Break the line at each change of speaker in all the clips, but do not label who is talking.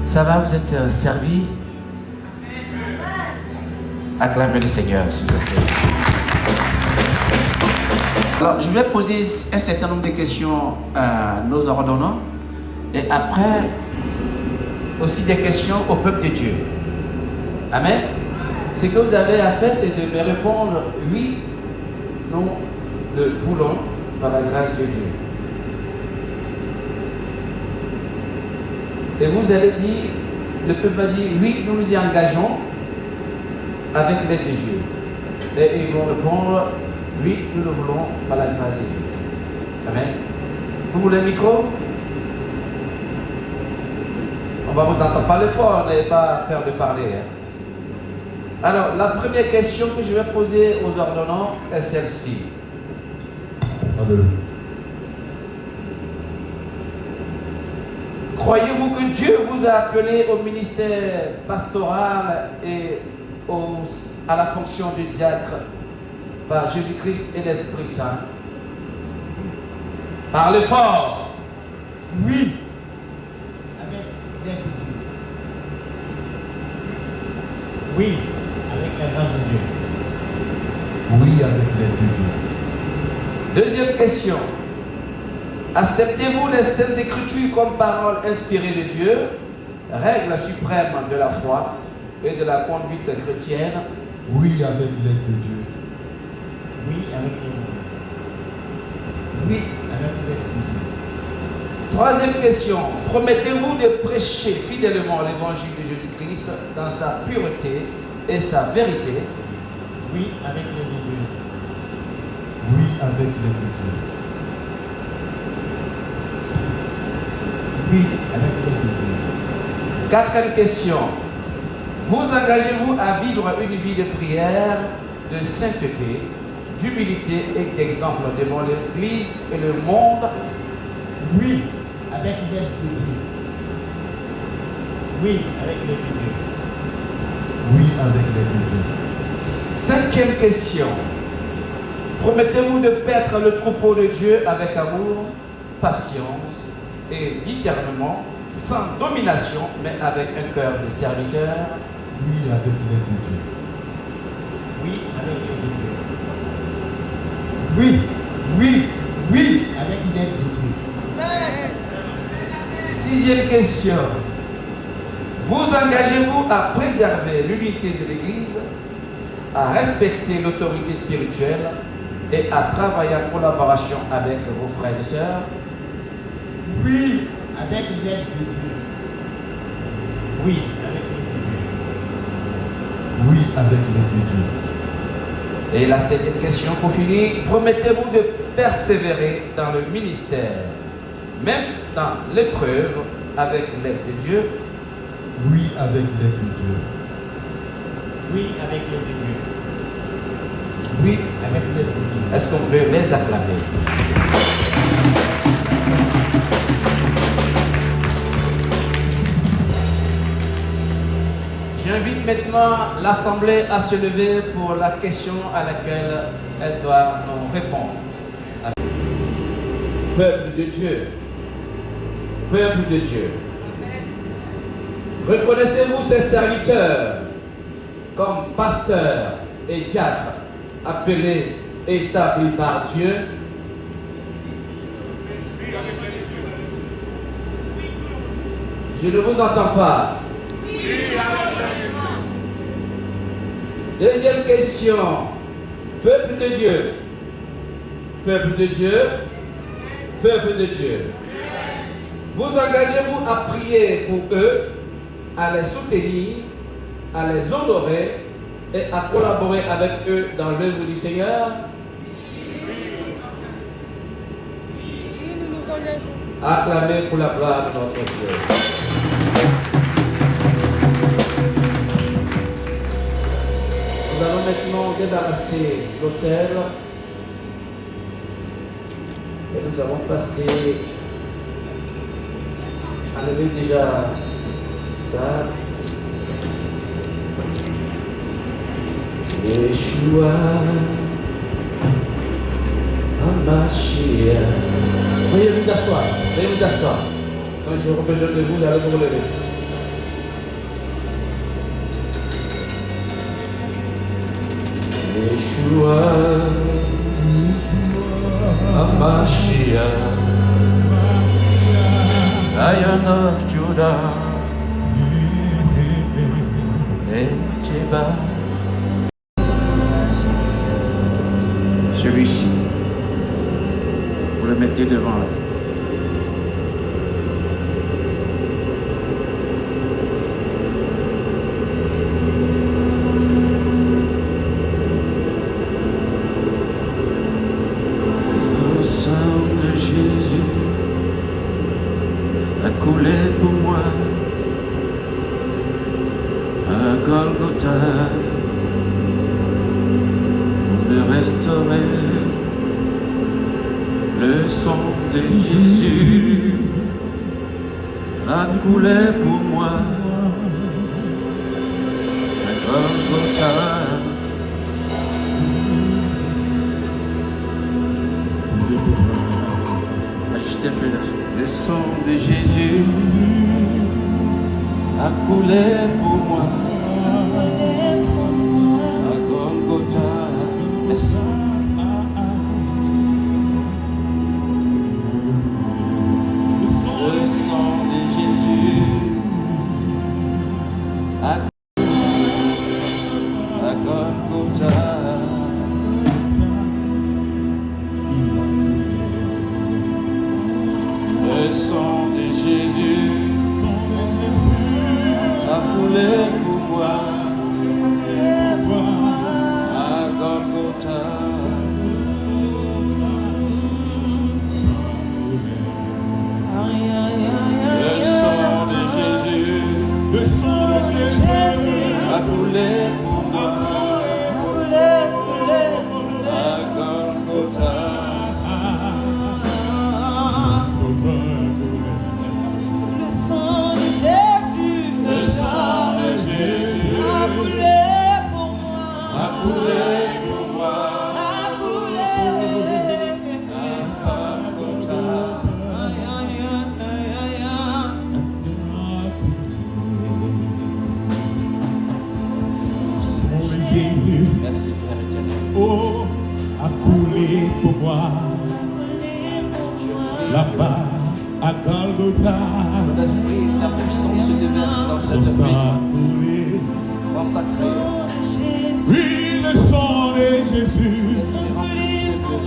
Ça va, vous êtes servis? Acclamez le Seigneur, s'il vous plaît. Alors, je vais poser un certain nombre de questions à nos ordonnants et après, aussi des questions au peuple de Dieu. Amen. Ce que vous avez à faire, c'est de me répondre oui, non, le voulons, par la grâce de Dieu. Et vous allez dire, le peuple va dire oui, nous nous y engageons avec l'aide de Dieu. Et ils vont répondre oui, nous le voulons par la grâce de Dieu. Amen. Vous voulez le micro? On va vous entendre. Parlez fort, n'ayez pas peur de parler. Alors, la première question que je vais poser aux ordonnants est celle-ci. Croyez-vous que Dieu vous a appelé au ministère pastoral et à la fonction de diacre par Jésus-Christ et l'Esprit Saint? Parlez fort.
Oui. Oui, avec la grâce de Dieu.
Oui, avec l'aide de Dieu.
Deuxième question. Acceptez-vous les Saintes Écritures comme parole inspirée de Dieu, règle suprême de la foi et de la conduite chrétienne?
Oui, avec l'aide de Dieu.
Oui, avec l'aide de Dieu. Oui, avec l'aide de Dieu.
Troisième question. Promettez-vous de prêcher fidèlement l'évangile de Jésus-Christ dans sa pureté et sa vérité?
Oui, avec l'aide de Dieu.
Oui, avec l'aide de Dieu.
Oui, avec l'aide de Dieu.
Quatrième question. Vous engagez-vous à vivre une vie de prière, de sainteté, d'humilité et d'exemple devant l'Église et le monde?
Oui, avec l'aide de Dieu. Oui, avec l'aide de Dieu.
Oui, avec l'aide de Dieu.
Cinquième question. Promettez-vous de paître le troupeau de Dieu avec amour, patience et discernement, sans domination, mais avec un cœur de serviteur?
Oui, avec l'aide de Dieu.
Oui, avec l'aide de Dieu.
Oui, oui, oui,
avec l'aide de Dieu.
Sixième question. Vous engagez-vous à préserver l'unité de l'Église, à respecter l'autorité spirituelle et à travailler en collaboration avec vos frères et sœurs?
Oui, avec l'aide de Dieu. Oui, avec l'aide de Dieu.
Oui, avec l'aide de Dieu.
Et la septième question pour finir. Promettez-vous de persévérer dans le ministère, même dans l'épreuve, avec l'aide de Dieu?
Oui, avec l'aide de Dieu.
Oui, avec l'aide de Dieu.
Oui,
avec l'aide de Dieu.
Est-ce qu'on peut les acclamer? J'invite maintenant l'Assemblée à se lever pour la question à laquelle elle doit nous répondre. Peuple de Dieu, peuple de Dieu, reconnaissez-vous ces serviteurs comme pasteurs et diacres appelés et établis par Dieu? Je ne vous entends pas. Deuxième question. Peuple de Dieu. Peuple de Dieu. Peuple de Dieu. Vous engagez-vous à prier pour eux, à les soutenir, à les honorer et à collaborer avec eux dans l'œuvre du Seigneur?
Oui, nous nous engageons.
Acclamez pour la gloire de notre Dieu. Nous allons maintenant débarrasser l'autel et nous allons passer à lever déjà ça. Yeshua Hamashiach. Veuillez vous asseoir, veuillez vous asseoir. Quand j'aurai besoin de vous, allez vous relever. Yeshua, Hamashiach, Lion of Judah, Echeba. Celui-ci, vous le mettez devant là. Le sang de Jésus a coulé pour moi à Golgotha. De restaurer le sang de Jésus a coulé pour moi à Golgotha. Ajustez un peu là. Le sang de Jésus a coulé pour moi à Golgotha. Le sang de Jésus à Golgotha. Le sang de Jésus a coulé pour moi à Golgotha. Le sang de Jésus a coulé pour moi à Golgotha.
Le sang de Jésus a coulé pour moi.
A coulé pour moi à Golgotha. Merci Père éternel.
Oh, a coulé pour moi, là-bas à Golgotha.
Mon esprit, ta puissance se déverse dans cette
Son sang
vie
a coulé.
consacrée.
Oui, le sang de Jésus
L'esprit remplit ce cœur.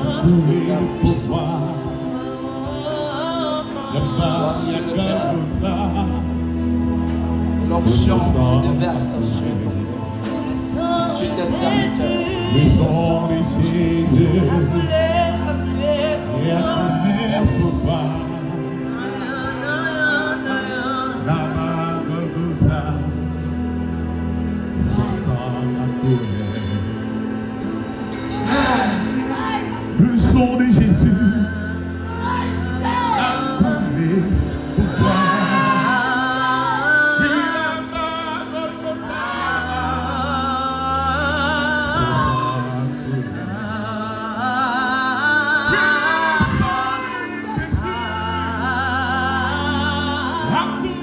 a coulé pour moi, là-bas à Golgotha.
L'onction se déverse sur tes serviteurs.
Le sang de Jésus et a coulé pour moi, là-bas à Golgotha. Son sang a coulé. Le sang de Jésus a coulé pour toi. Oui, là-bas à Golgotha. Son sang a coulé.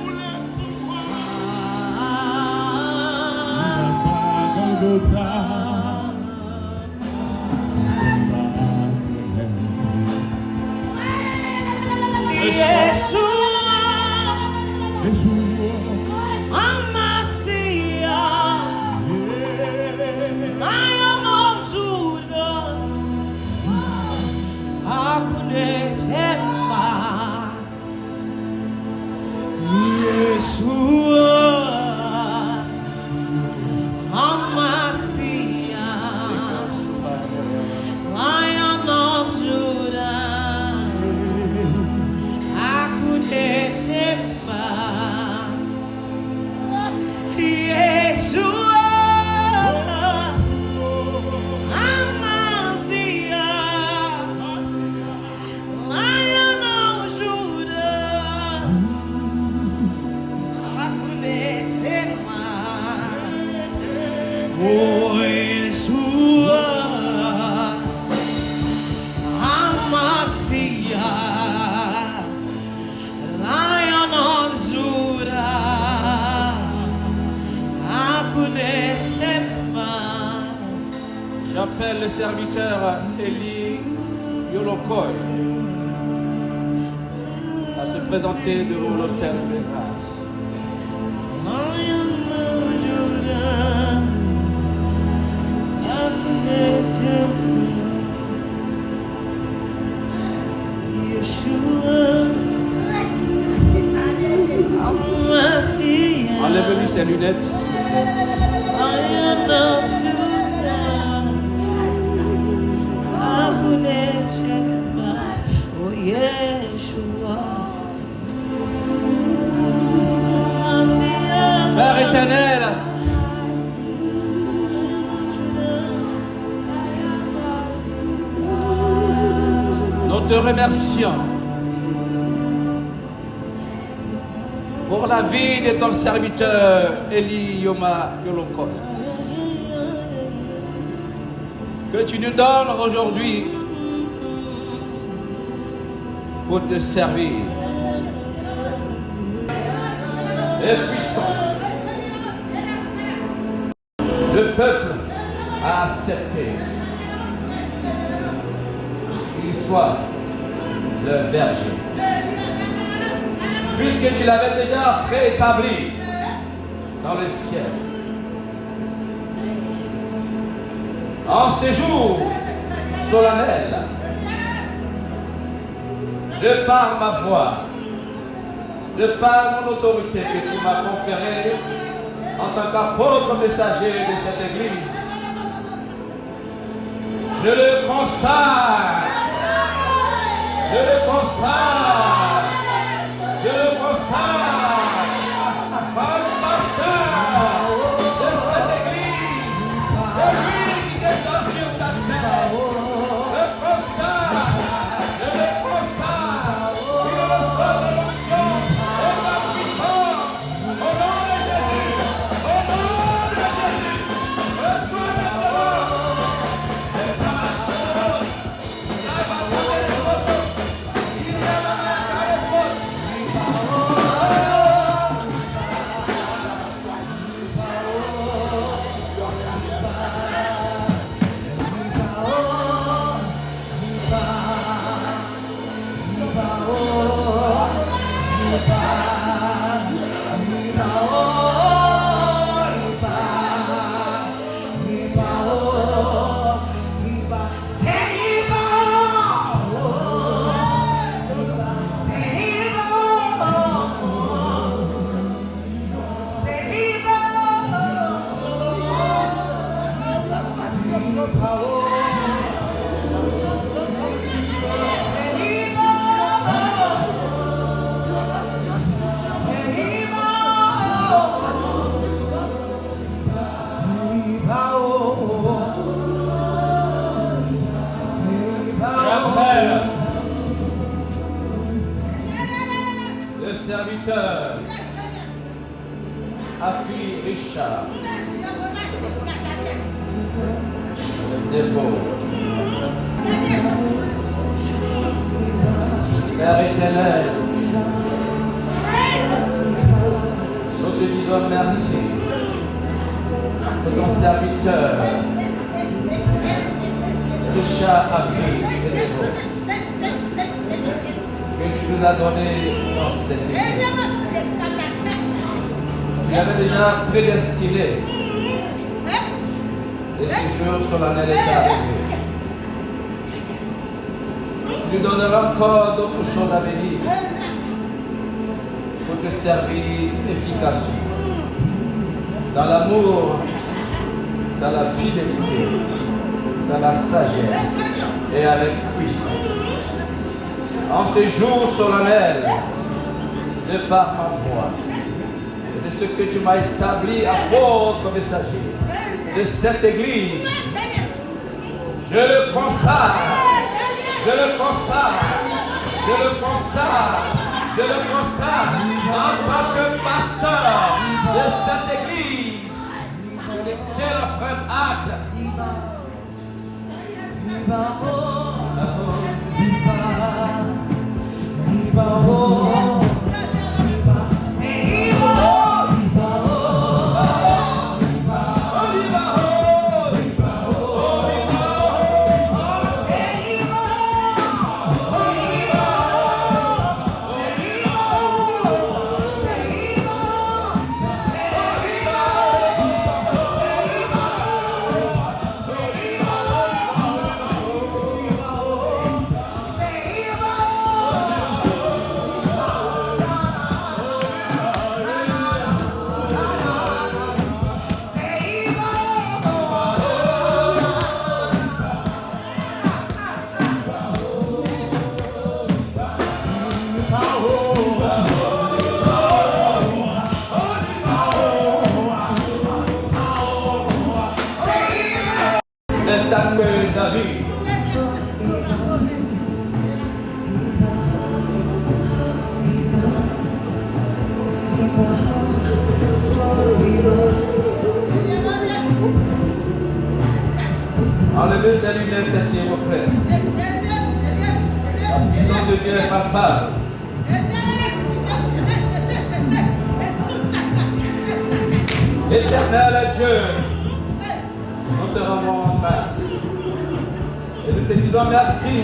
le serviteur Eli Yolokoi à se présenter devant l'autel de grâce. Enlève-lui ses lunettes. Père éternel, nous te remercions pour la vie de ton serviteur Eli Yoma Yoloko, que tu nous donnes aujourd'hui pour te servir. Et puissance, le peuple a accepté qu'il soit le berger. Puisque tu l'avais déjà préétabli dans le ciel. En ce jour solennel, de par ma voix, de par mon autorité que tu m'as conférée en tant qu'apôtre messager de cette église, je le consacre, je le consacre, je le consacre comme pasteur de cette église, de lui qui descend sur ta terre, je le consacre, je le consacre, il reçoit de l'onction et de la puissance, au nom de Jésus, au nom de Jésus, reçois maintenant, et par la chose, la bataille des autres, il y a la main à les autres. J'appelle le serviteur Afi Richard, le dépôt. Père éternel, nous te disons merci pour ton serviteur Richard Afi le dépôt, que tu nous as donné dans cette église. Tu avais déjà prédestiné et ce jour solennel est arrivé. Tu nous donneras encore d'autres choses à venir pour te servir efficacement dans l'amour, dans la fidélité, dans la sagesse et avec puissance. En ce jour solennel, de par ma voix, et de ce que tu m'as établi apôtre messager de cette église, je le consacre, je le consacre, je le consacre, je le consacre en tant que pasteur de cette église, que le ciel prenne acte. Enlevez ces lunettes, s'il vous plaît. La puissance de Dieu est palpable. Éternel Dieu, nous te rendons grâce. Et nous te disons merci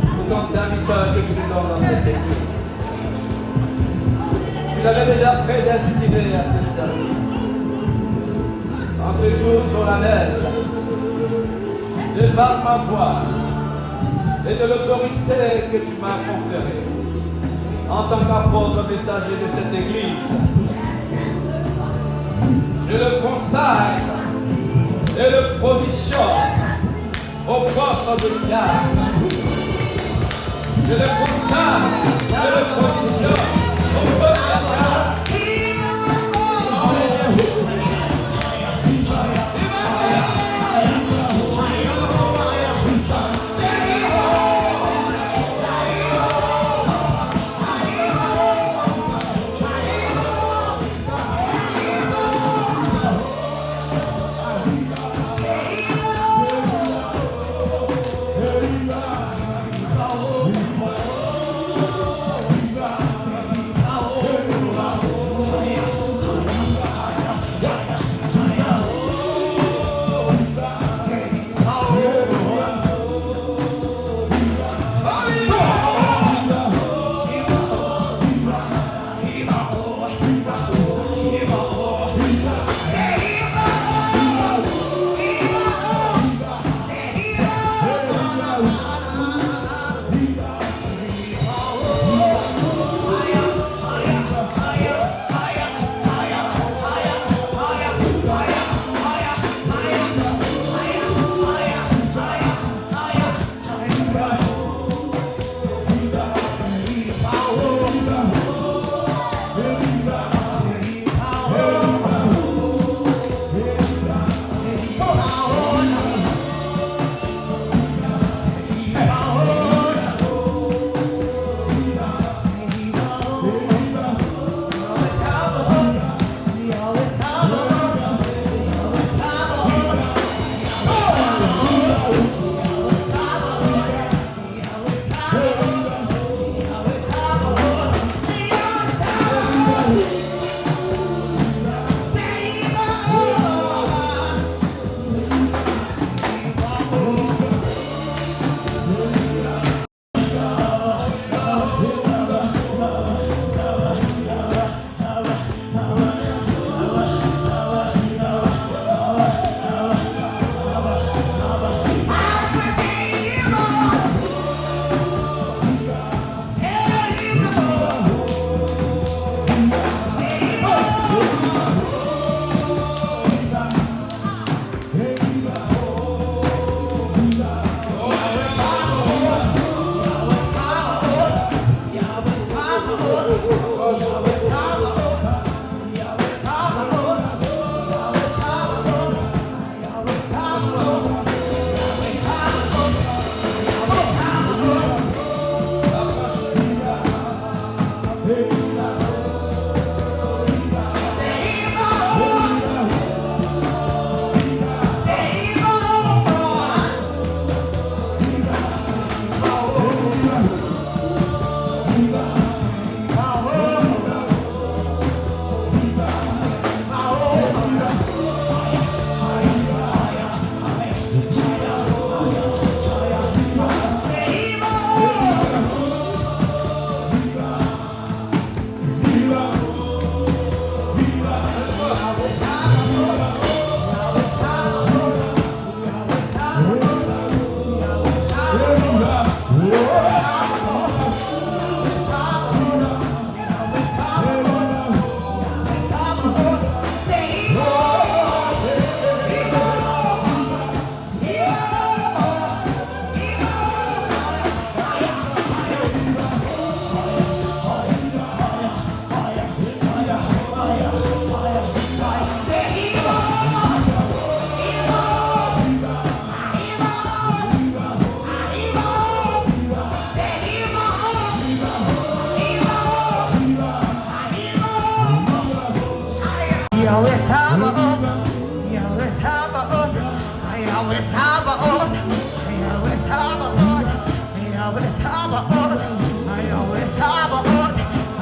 pour ton serviteur que tu nous donnes dans cette église. Tu l'avais déjà prédestiné à te servir. En ce jour solennel, de par ma voix et de l'autorité que tu m'as conférée en tant qu'apôtre messager de cette église, je le consacre et le positionne au poste de diable. Je le consacre et le positionne au poste de diable.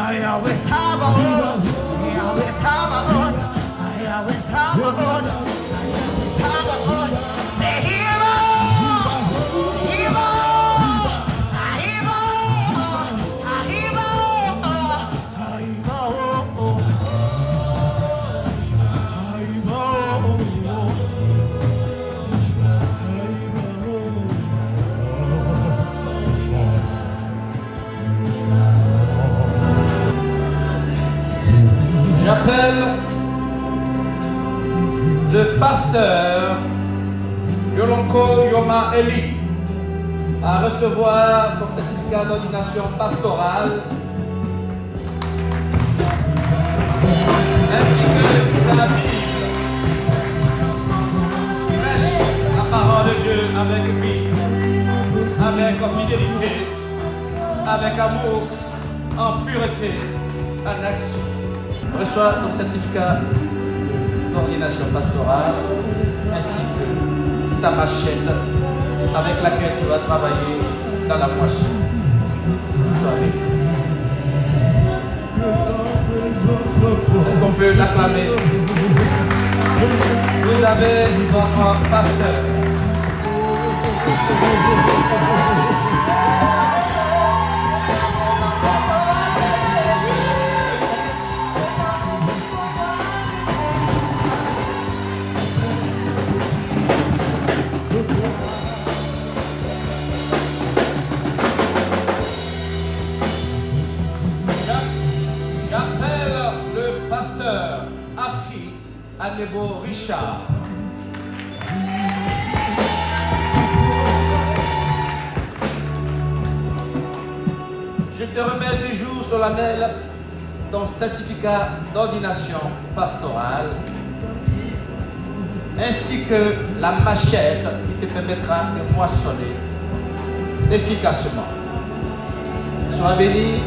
Yahweh Sabaoth, Yahweh Sabaoth, Yahweh Sabaoth, Yahweh Sabaoth. Say hero, hero, hero, hero, J'appelle le pasteur Yolonko Yoma Eli à recevoir son certificat d'ordination pastorale ainsi que sa Bible. Prêche la parole de Dieu avec lui, avec fidélité, avec amour, en pureté, en action. Reçois ton certificat d'ordination pastorale ainsi que ta machette avec laquelle tu vas travailler dans la moisson. Sois béni. Est-ce qu'on peut l'acclamer? Vous avez votre pasteur. Nebo Richard. Je te remets ce jour solennel ton certificat d'ordination pastorale ainsi que la machette qui te permettra de moissonner efficacement. Sois béni.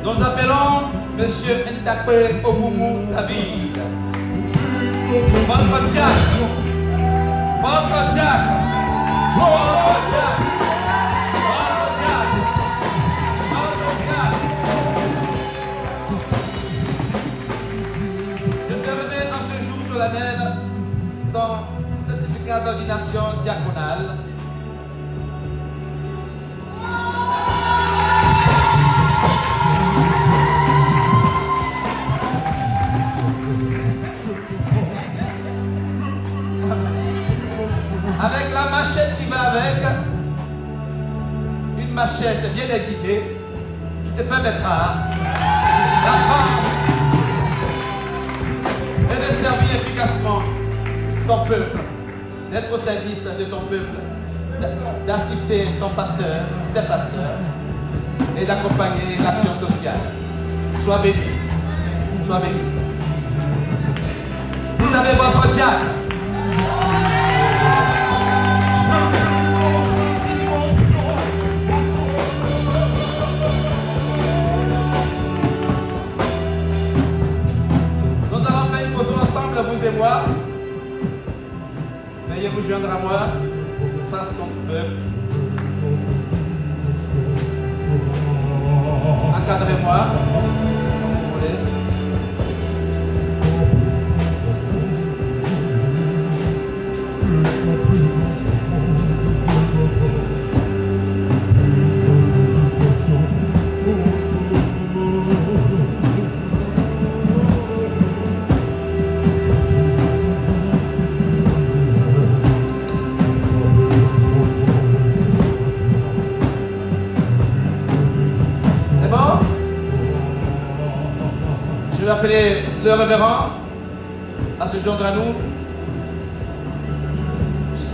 Nous appelons Monsieur Ntakwe Omumu David, votre diacre, votre diacre, votre diacre, votre diacre, votre diacre. Je te remets en ce jour solennel ton certificat d'ordination diaconale. Avec la machette qui va avec, une machette bien aiguisée qui te permettra d'apprendre et de servir efficacement ton peuple, d'être au service de ton peuple, d'assister ton pasteur, tes pasteurs et d'accompagner l'action sociale. Sois béni, sois béni. Vous avez votre diacre. Vous et moi, veuillez vous joindre à moi face contre peuple. Encadrez-moi. Je vais appeler le révérend à se joindre à nous.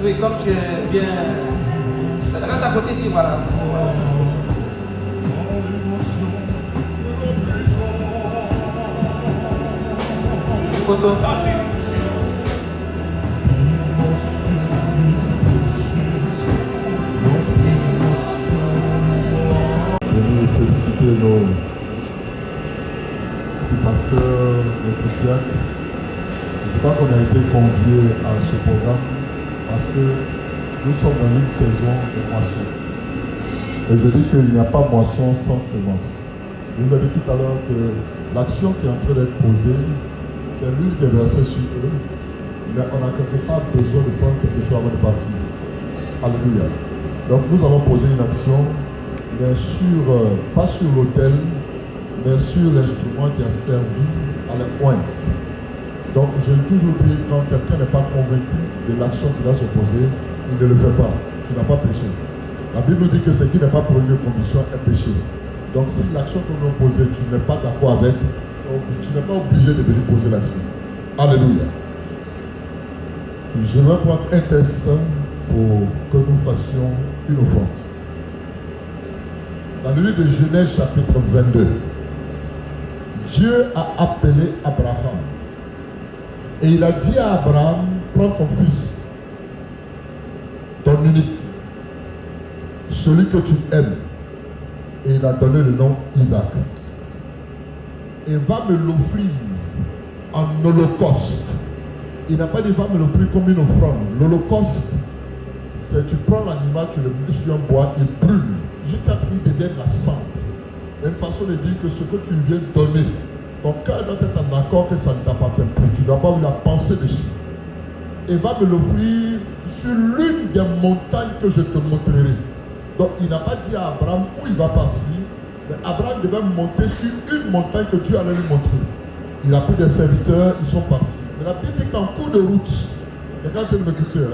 Oui, comme tu es bien... Reste à côté ici, voilà. Photo.
pasteur, notre diacre. Je crois qu'on a été conviés à ce programme parce que nous sommes dans une saison de moisson. Et je dis qu'il n'y a pas moisson sans semence. Je vous ai dit tout à l'heure que l'action qui est en train d'être posée, c'est l'une qui est versée sur eux. Mais on n'a quelque part besoin de prendre quelque chose avant de partir. Alléluia. Donc nous allons poser une action, mais pas sur l'autel, mais sur l'instrument qui a servi à la pointe. Donc j'ai toujours dit, quand quelqu'un n'est pas convaincu de l'action qui va se poser, il ne le fait pas. Tu n'as pas péché. La Bible dit que ce qui n'est pas pour une condition est péché. Donc si l'action que nous posons, tu n'es pas d'accord avec, tu n'es pas obligé de venir poser l'action. Alléluia. Je vais prendre un test pour que nous fassions une offrande. Dans le livre de Genèse chapitre 22, Dieu a appelé Abraham. Et il a dit à Abraham, prends ton fils, ton unique, celui que tu aimes. Et il a donné le nom Isaac. Et va me l'offrir en holocauste. Il n'a pas dit va me l'offrir comme une offrande. L'holocauste, c'est tu prends l'animal, tu le mets sur un bois, il brûle jusqu'à ce qu'il devienne la cendre. C'est une façon de dire que ce que tu viens donner, ton cœur doit être en accord que ça ne t'appartient plus. Tu ne dois pas avoir la pensée dessus. Et va me l'offrir sur l'une des montagnes que je te montrerai. Donc il n'a pas dit à Abraham où il va partir, mais Abraham devait monter sur une montagne que Dieu allait lui montrer. Il a pris des serviteurs, ils sont partis. Mais la Bible dit qu'en cours de route, regardez l'écriture,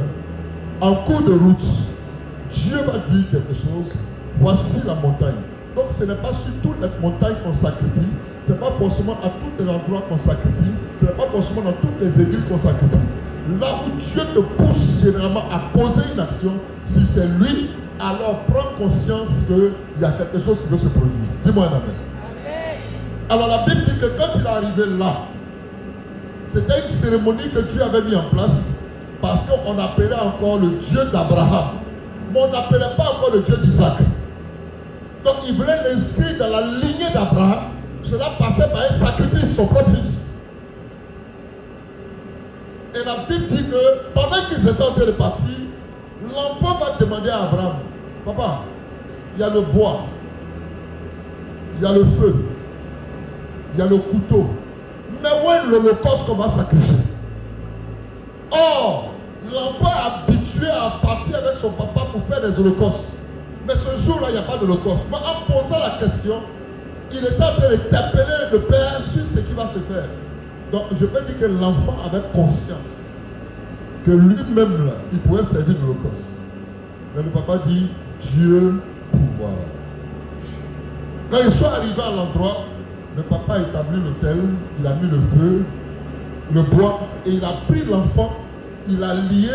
en cours de route, Dieu va dire quelque chose, voici la montagne. Donc ce n'est pas sur toute la montagne qu'on sacrifie, ce n'est pas forcément à tous les endroits qu'on sacrifie, ce n'est pas forcément dans toutes les églises qu'on sacrifie. Là où Dieu te pousse généralement à poser une action, si c'est lui, alors prends conscience qu'il y a quelque chose qui veut se produire. Dis-moi un amen. Alors la Bible dit que quand il est arrivé là, c'était une cérémonie que Dieu avait mis en place parce qu'on appelait encore le Dieu d'Abraham. Mais on n'appelait pas encore le Dieu d'Isaac. Donc il voulait l'inscrire dans la lignée d'Abraham. Cela passait par un sacrifice, son propre fils. Et la Bible dit que pendant qu'ils étaient en train de partir, l'enfant va demander à Abraham, papa, il y a le bois, il y a le feu, il y a le couteau. Mais où est l'holocauste qu'on va sacrifier? Or, l'enfant est habitué à partir avec son papa pour faire des holocaustes. Mais ce jour-là, il n'y a pas d'holocauste. Mais en posant la question, il était en train d'interpeller le père sur ce qui va se faire. Donc, je peux dire que l'enfant avait conscience que lui-même, là, il pouvait servir l'holocauste. Mais le papa dit, Dieu pourvoira. Quand ils sont arrivés à l'endroit, le papa a établi l'autel, il a mis le feu, le bois, et il a pris l'enfant, il l'a lié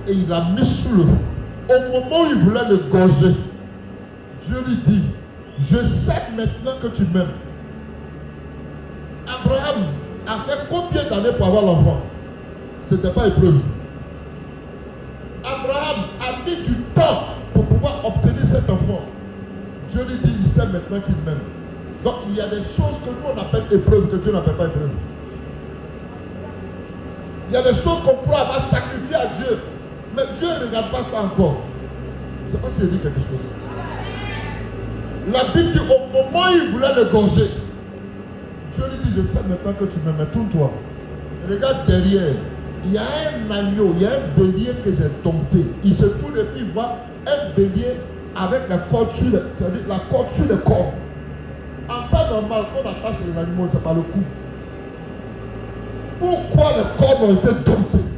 et il l'a mis sous le feu. Au moment où il voulait le gorger, Dieu lui dit, je sais maintenant que tu m'aimes. Abraham a fait combien d'années pour avoir l'enfant? Ce n'était pas épreuve. Abraham a mis du temps pour pouvoir obtenir cet enfant. Dieu lui dit, il sait maintenant qu'il m'aime. Donc il y a des choses que nous on appelle épreuves, que Dieu n'appelle pas épreuves. Il y a des choses qu'on pourra avoir sacrifiées à Dieu. Mais Dieu ne regarde pas ça encore. Je ne sais pas s'il dit quelque chose. La Bible dit au moment où il voulait le gorger, Dieu lui dit, je sais maintenant que tu m'aimes, tourne-toi. Regarde derrière, il y a un agneau, il y a un bélier que j'ai dompté. Il se tourne et puis il voit un bélier avec la corde sur le corps. En temps normal, quand on attache les animaux, c'est par le cou. Pourquoi les cordes ont été domptées?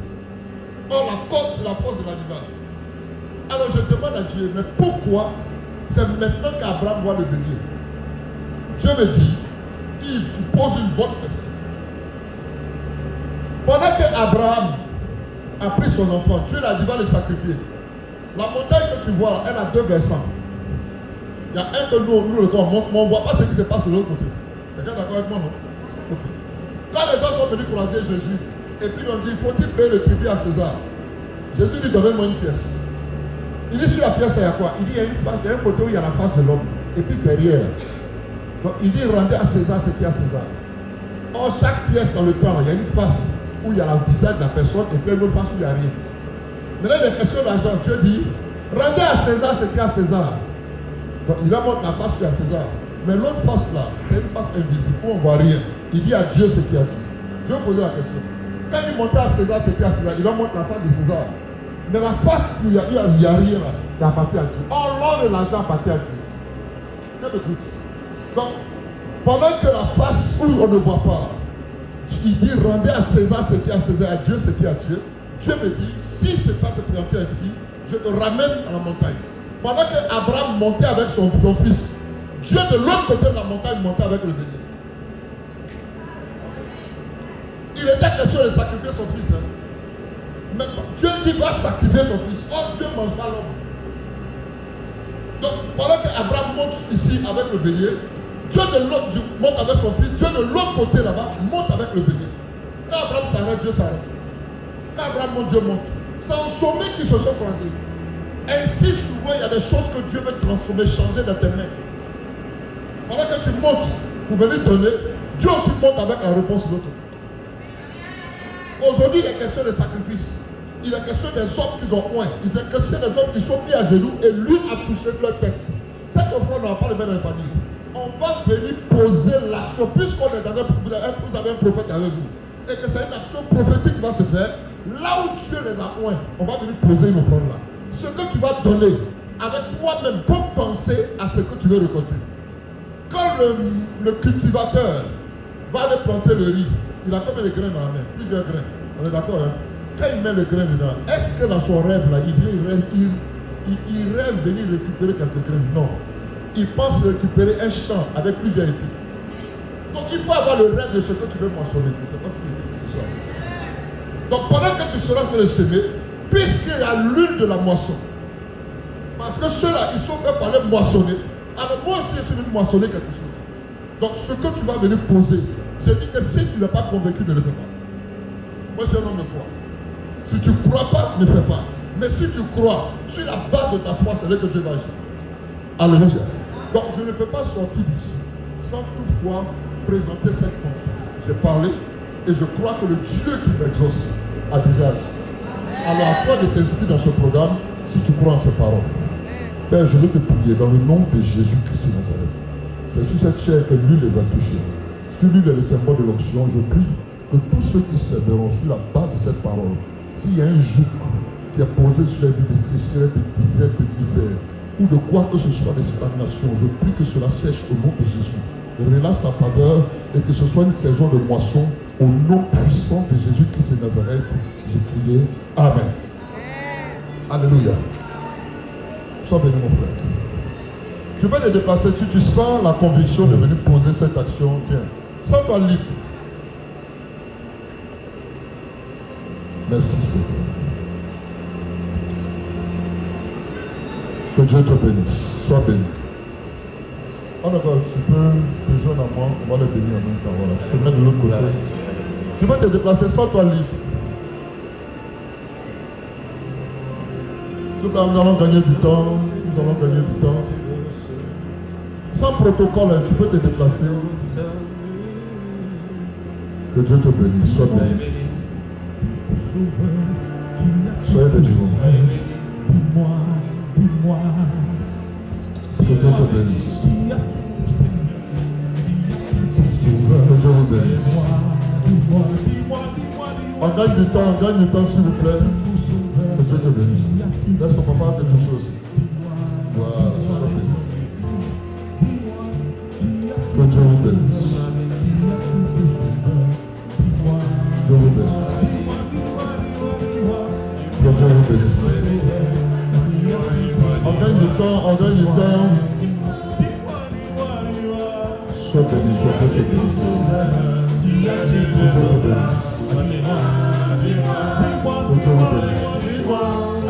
Or, la corde, c'est la force de l'animal. Alors je demande à Dieu, mais pourquoi c'est maintenant qu'Abraham voit le bélier? Dieu me dit, Yves, tu poses une bonne question. Pendant qu'Abraham a pris son enfant, Dieu l'a dit, va le sacrifier. La montagne que tu vois, elle a deux versants. Il y a un que nous le montre, mais on ne voit pas ce qui se passe de l'autre côté. Quelqu'un est d'accord avec moi, non? Okay. Quand les gens sont venus croiser Jésus, et puis ils ont dit, faut-il payer le tribut à César? Jésus lui donne-moi une pièce. Il dit, sur la pièce, il y a quoi? Il dit, il y a une face, il y a un côté où il y a la face de l'homme. Et puis derrière. Donc il dit, rendez à César ce qu'il y a à César. Or, chaque pièce dans le temps, il y a une face où il y a le visage de la personne et puis une autre face où il n'y a rien. Maintenant, les questions d'argent, Dieu dit, rendez à César ce qu'il y a à César. Donc, il leur montre la face qui est à César. Mais l'autre face là, c'est une face invisible où on ne voit rien. Il dit à Dieu ce qu'il y a dit. Dieu posait la question. Quand il montait à César ce qu'il y a à César, il leur montre la face de César. Mais la face où il n'y a rien là, ça appartient à Dieu. Or, l'or et l'argent appartient à Dieu. Dieu m'écoute. Donc, pendant que la face où on ne voit pas, il dit rendez à César ce qui est à César, à Dieu ce qui est à Dieu. Dieu me dit, si je dois te présenter ainsi, je te ramène à la montagne. Pendant que Abraham montait avec son fils, Dieu de l'autre côté de la montagne montait avec le bélier. Il était question de sacrifier son fils. Hein. Mais Dieu dit va sacrifier ton fils. Or Dieu mangera l'homme. Donc pendant que Abraham monte ici avec le bélier, Dieu de l'autre monte avec son fils, Dieu de l'autre côté là-bas monte avec le bélier. Quand Abraham s'arrête, Dieu s'arrête. Quand Abraham monte, Dieu monte. C'est en sommet qui se sont croisés. Ainsi souvent il y a des choses que Dieu veut transformer, changer dans tes mains. Pendant que tu montes pour venir donner, Dieu aussi monte avec la réponse de l'autre. Aujourd'hui, il est question de sacrifice. Il est question des hommes qui ont oint. Il est question des hommes qui sont mis à genoux et l'une a touché leur tête. Cette offrande, on n'a pas le même famille. On va venir poser l'action. Puisqu'on est dans vous avez un prophète avec vous. Et que c'est une action prophétique qui va se faire. Là où Dieu les a oint, on va venir poser une offrande là. Ce que tu vas donner avec toi-même, faut penser à ce que tu veux récolter. Quand le cultivateur va aller planter le riz, il a combien de grains dans la main? Plusieurs grains. On est d'accord, hein? Quand il met le grain dedans, est-ce que dans son rêve là, il rêve venir récupérer quelques grains? Non. Il pense récupérer un champ avec plusieurs épis. Donc il faut avoir le rêve de ce que tu veux moissonner. Je ne sais pas si c'est ça. Donc pendant que tu seras en train de semer, puisqu'il y a l'huile de la moisson, parce que ceux-là, ils sont faits par les moissonner. Alors moi aussi, je suis venu moissonner quelque chose. Donc ce que tu vas venir poser, je dis que si tu n'es pas convaincu, ne le fais pas. Moi, c'est un homme de foi. Si tu ne crois pas, ne fais pas. Mais si tu crois, sur la base de ta foi, c'est là que Dieu va agir. Alléluia. Donc je ne peux pas sortir d'ici sans toutefois présenter cette pensée. J'ai parlé et je crois que le Dieu qui m'exauce a déjà agi. Alors à toi de t'inscrire dans ce programme si tu crois en ces paroles. Père, je veux te prier dans le nom de Jésus-Christ de Nazareth. C'est sur cette chair que lui les a touchés. Sur lui le symbole de l'onction, je prie que tous ceux qui s'aimeront sur la base de cette parole, s'il y a un joug qui est posé sur la vie de sécheresse, de disette, de misère, ou de quoi que ce soit de stagnation, je prie que cela sèche au nom de Jésus. Relâche ta faveur et que ce soit une saison de moisson au nom puissant de Jésus-Christ de Nazareth. J'ai prié. Amen. Alléluia. Sois béni mon frère. Tu peux te déplacer, tu sens la conviction de venir poser cette action. Viens. Sens-toi libre. Merci Seigneur. Que Dieu te bénisse. Sois béni. Oh d'accord, tu peux te joindre à moi, on va le bénir en même temps. Voilà. Tu peux mettre de l'autre côté. Tu peux te déplacer, sens-toi libre. Nous allons gagner du temps. Nous allons gagner du temps. Sans protocole, tu peux te déplacer. Que Dieu te bénisse. Sois béni. Soyez bénis. Dis-moi. Que Dieu te bénisse. Que Dieu vous bénisse. On gagne du temps, s'il vous plaît. Que Dieu te bénisse. Laisse ton papa quelque chose. Voilà, sois béni. Que Dieu vous bénisse. Dieu vous bénisse. Que Dieu vous bénisse. On gagne du temps. Sois béni, sois presque béni. Que Dieu vous bénisse. Que Dieu vous bénisse.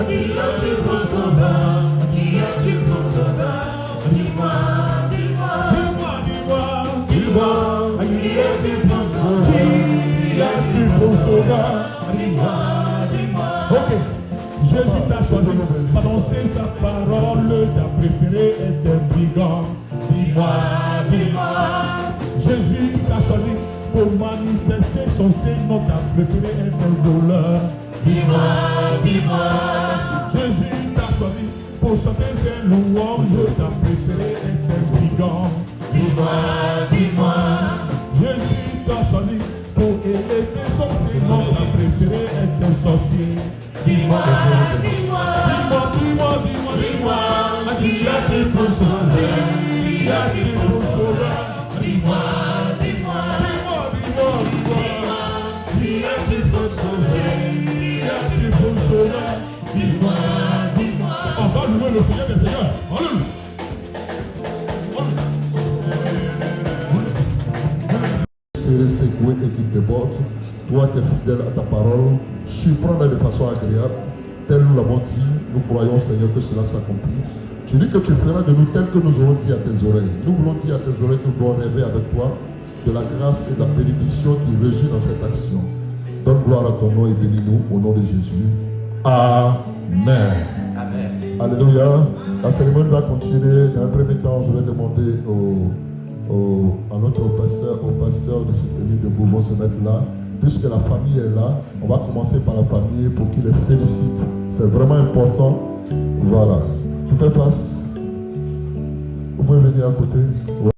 Qui as-tu pour sauveur? Qui as-tu pour sauveur? Dis-moi. Qui as-tu pour sauveur? Qui as-tu pour sauveur? Dis-moi.
Ok. Jésus t'a choisi pour annoncer sa parole. Ta préférée est un brigand. Dis-moi. Jésus t'a choisi pour m'annoncer préféré est ton douleur.
Dis-moi, dis-moi.
Jésus t'a choisi pour chanter ses louanges. Ta préférée est un brigand.
Dis-moi, dis-moi.
Jésus t'a choisi pour élever son Seigneur. Ta préférée est un sorcier.
Dis-moi, dis-moi.
Dis-moi, dis-moi,
Dis-moi, qui as-tu pour sauver? Qui as-tu pour sauver? Dis-moi, dis-moi.
dis-moi,
Qui as-tu pour sauver? Qui as-tu pour sauver? Dis-moi, dis-moi.
on va louer le Seigneur des Seigneurs. Alléluia.
Serrer, secouer et qui déborde. Toi qui es fidèle à ta parole, surprends-les de façon agréable. Tel nous l'avons dit, nous croyons Seigneur que cela s'accomplit. Tu dis que tu feras de nous tel que nous aurons dit à tes oreilles. Nous voulons dire à tes oreilles que nous devons rêver avec toi de la grâce et de la bénédiction qui résument dans cette action. Donne gloire à ton nom et bénis-nous au nom de Jésus. Amen.
Amen.
Alléluia. La cérémonie va continuer. Dans un premier temps, je vais demander à notre pasteur de soutenir debout, vont se mettre là. Puisque la famille est là, on va commencer par la famille pour qu'il les félicite. C'est vraiment important. Voilà. Tu fais face. Vous pouvez venir à côté. Ouais.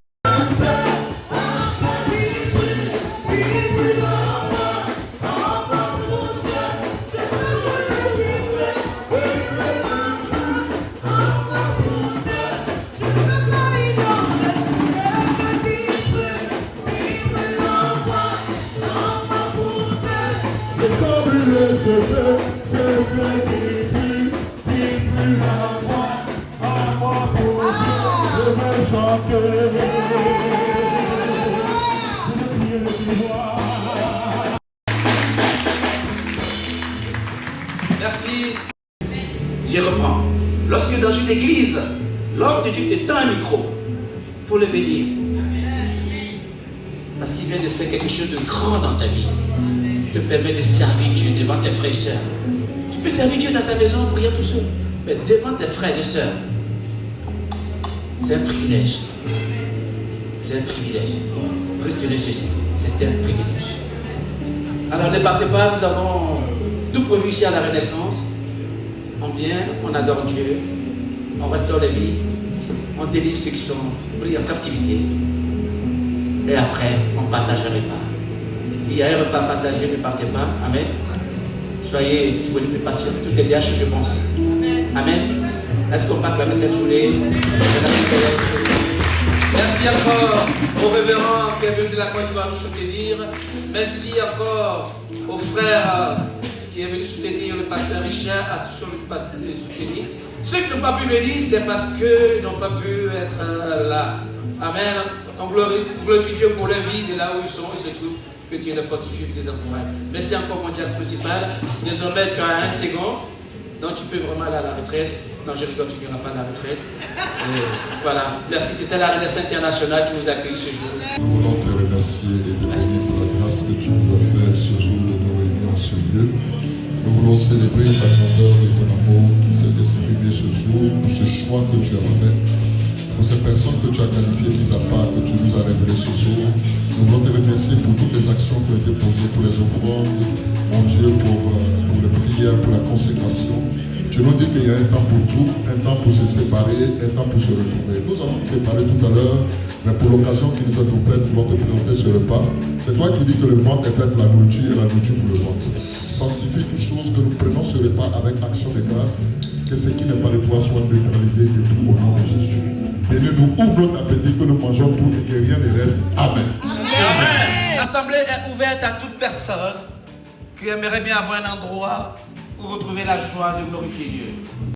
Merci. Je reprends. Lorsque dans une église, l'homme de Dieu te tend un micro, il faut le bénir. Parce qu'il vient de faire quelque chose de grand dans ta vie. Il te permet de servir Dieu devant tes frères et sœurs. Tu peux servir Dieu dans ta maison en priant tout seul. Mais devant tes frères et sœurs, c'est un privilège. C'est un privilège. Retenez ceci. C'est un privilège. Alors ne partez pas, nous avons tout prévu ici à la Renaissance. On vient, on adore Dieu, on restaure les vies, on délivre ceux qui sont pris en captivité. Et après, on partage un repas. Il y a un repas partagé, ne partez pas. Amen. Soyez disponibles et patients. Tout est déjà chaud, je pense. Amen. Est-ce qu'on peut acclamer cette journée? Merci encore au révérend qui est venu de la Côte d'Ivoire nous soutenir. Merci encore aux frères qui est venu soutenir le pasteur Richard, à tous ceux qui les soutenir. Ceux qui n'ont pas pu venir, c'est parce qu'ils n'ont pas pu être là. Amen. On glorifie Dieu pour leur vie de là où ils sont, ils se trouvent, que Dieu les fortifie et les encourage. Merci encore mon diacre principal. Désormais, tu as un second, donc tu peux vraiment aller à la retraite. Non, je rigole, tu n'iras pas à la retraite. Et voilà. Merci, c'était la Renaissance internationale qui nous accueille ce jour.
Nous voulons te remercier et te bénir pour la grâce que tu nous as fait ce jour de nous réunir en ce lieu. Nous voulons célébrer ta grandeur et ton amour qui s'est exprimé ce jour, pour ce choix que tu as fait, pour ces personnes que tu as qualifiées mis à part, que tu nous as révélées ce jour. Nous voulons te remercier pour toutes les actions qui ont été posées, pour les offrandes, mon Dieu, pour les prières, pour la consécration. Tu nous dis qu'il y a un temps pour tout, un temps pour se séparer, un temps pour se retrouver. Nous allons nous séparer tout à l'heure, mais pour l'occasion qui nous est offerte, nous allons te présenter ce repas. C'est toi qui dis que le ventre est fait pour la nourriture et la nourriture pour le ventre. Sanctifie toutes choses, que nous prenons ce repas avec action de grâce, que ce qui n'est pas de toi soit neutralisé de tout au nom de Jésus. Bénis-nous, ouvre notre appétit, que nous mangeons tout et que rien ne reste. Amen.
Amen. L'assemblée est ouverte à toute personne qui aimerait bien avoir un endroit pour retrouver la joie de glorifier Dieu.